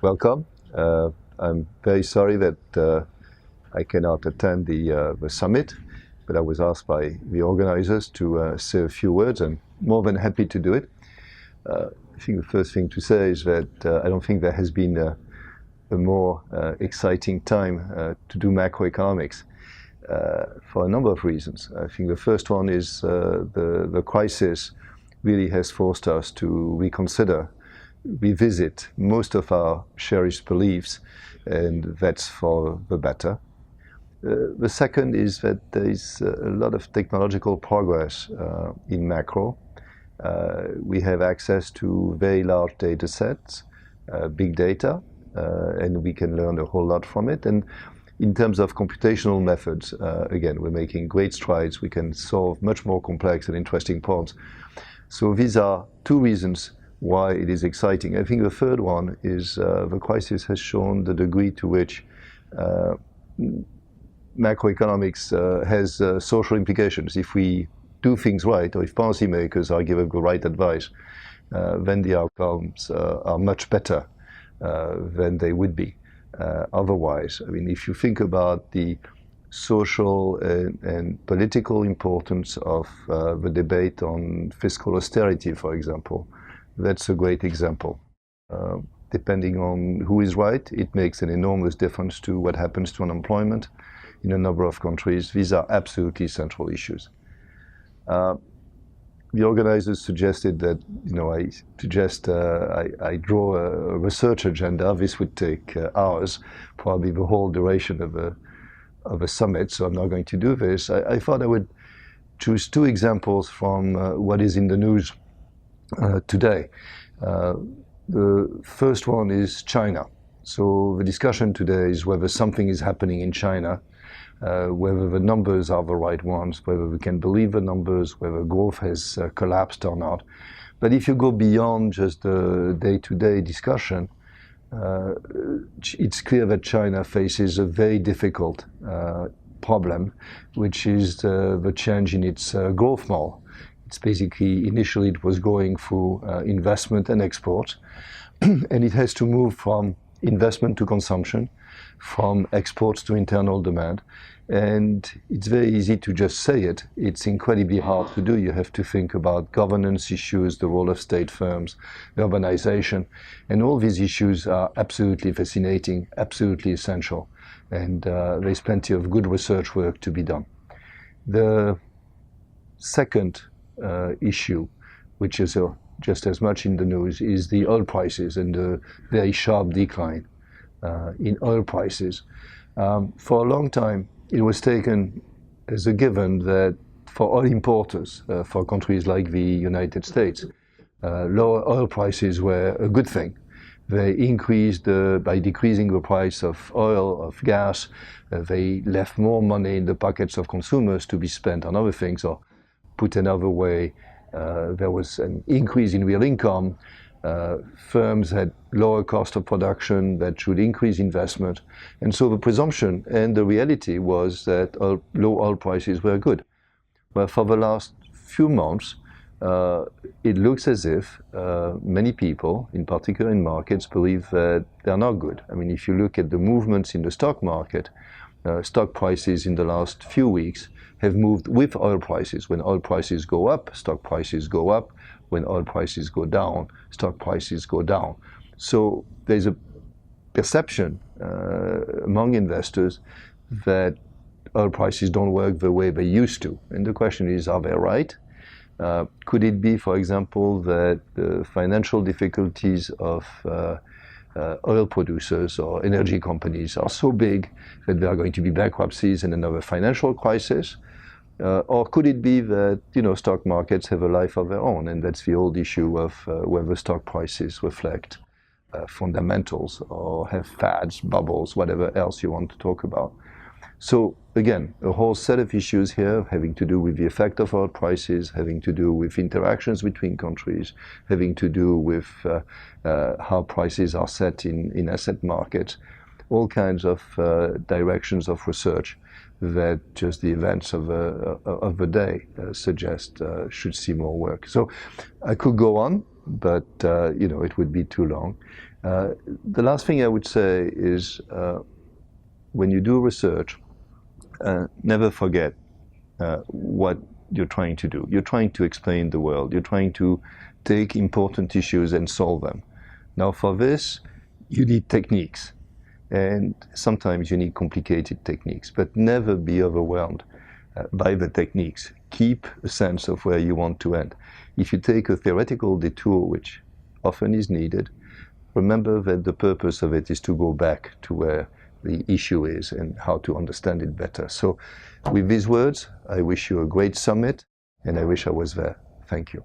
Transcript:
welcome. I'm very sorry that I cannot attend the summit, but I was asked by the organizers to say a few words, and more than happy to do it. I think the first thing to say is that I don't think there has been a more exciting time to do macroeconomics for a number of reasons. I think the first one is the crisis really has forced us to revisit most of our cherished beliefs, and that's for the better. The second is that there is a lot of technological progress in macro. We have access to very large data sets, big data, and we can learn a whole lot from it. And in terms of computational methods, again, we're making great strides. We can solve much more complex and interesting problems. So these are two reasons why it is exciting. I think the third one is the crisis has shown the degree to which macroeconomics has social implications. If we do things right, or if policymakers are given the right advice, then the outcomes are much better than they would be otherwise. I mean, if you think about the social and political importance of the debate on fiscal austerity, for example, that's a great example. Depending on who is right, it makes an enormous difference to what happens to unemployment in a number of countries. These are absolutely central issues. The organizers suggested that, I draw a research agenda. This would take hours, probably the whole duration of a summit, so I'm not going to do this. I thought I would choose two examples from what is in the news today. The first one is China. So the discussion today is whether something is happening in China, whether the numbers are the right ones, whether we can believe the numbers, whether growth has collapsed or not. But if you go beyond just the day-to-day discussion, it's clear that China faces a very difficult problem, which is the change in its growth model. It's basically, initially it was going through investment and export, and it has to move from investment to consumption, from exports to internal demand. And it's very easy to just say it. It's incredibly hard to do. You have to think about governance issues, the role of state firms, urbanization, and all these issues are absolutely fascinating, absolutely essential. And there's plenty of good research work to be done. The second issue, which is just as much in the news, is the oil prices and the very sharp decline in oil prices. For a long time, it was taken as a given that for oil importers, for countries like the United States, lower oil prices were a good thing. They increased, by decreasing the price of oil, of gas, they left more money in the pockets of consumers to be spent on other things, or put another way, there was an increase in real income. Firms had lower cost of production that should increase investment. And so the presumption and the reality was that low oil prices were good. But for the last few months, it looks as if many people, in particular in markets, believe that they're not good. I mean, if you look at the movements in the stock market, stock prices in the last few weeks have moved with oil prices. When oil prices go up, stock prices go up. When oil prices go down, stock prices go down. So there's a perception among investors that oil prices don't work the way they used to. And the question is, are they right? Could it be, for example, that the financial difficulties of oil producers or energy companies are so big that there are going to be bankruptcies and another financial crisis? Or could it be that stock markets have a life of their own, and that's the old issue of whether stock prices reflect fundamentals or have fads, bubbles, whatever else you want to talk about. So again, a whole set of issues here having to do with the effect of oil prices, having to do with interactions between countries, having to do with how prices are set in asset markets, all kinds of directions of research that just the events of the day suggest should see more work. So I could go on, but it would be too long. The last thing I would say is when you do research, never forget what you're trying to do. You're trying to explain the world. You're trying to take important issues and solve them. Now for this, you need techniques. And sometimes you need complicated techniques, but never be overwhelmed by the techniques. Keep a sense of where you want to end. If you take a theoretical detour, which often is needed, remember that the purpose of it is to go back to where the issue is and how to understand it better. So with these words, I wish you a great summit, and I wish I was there. Thank you.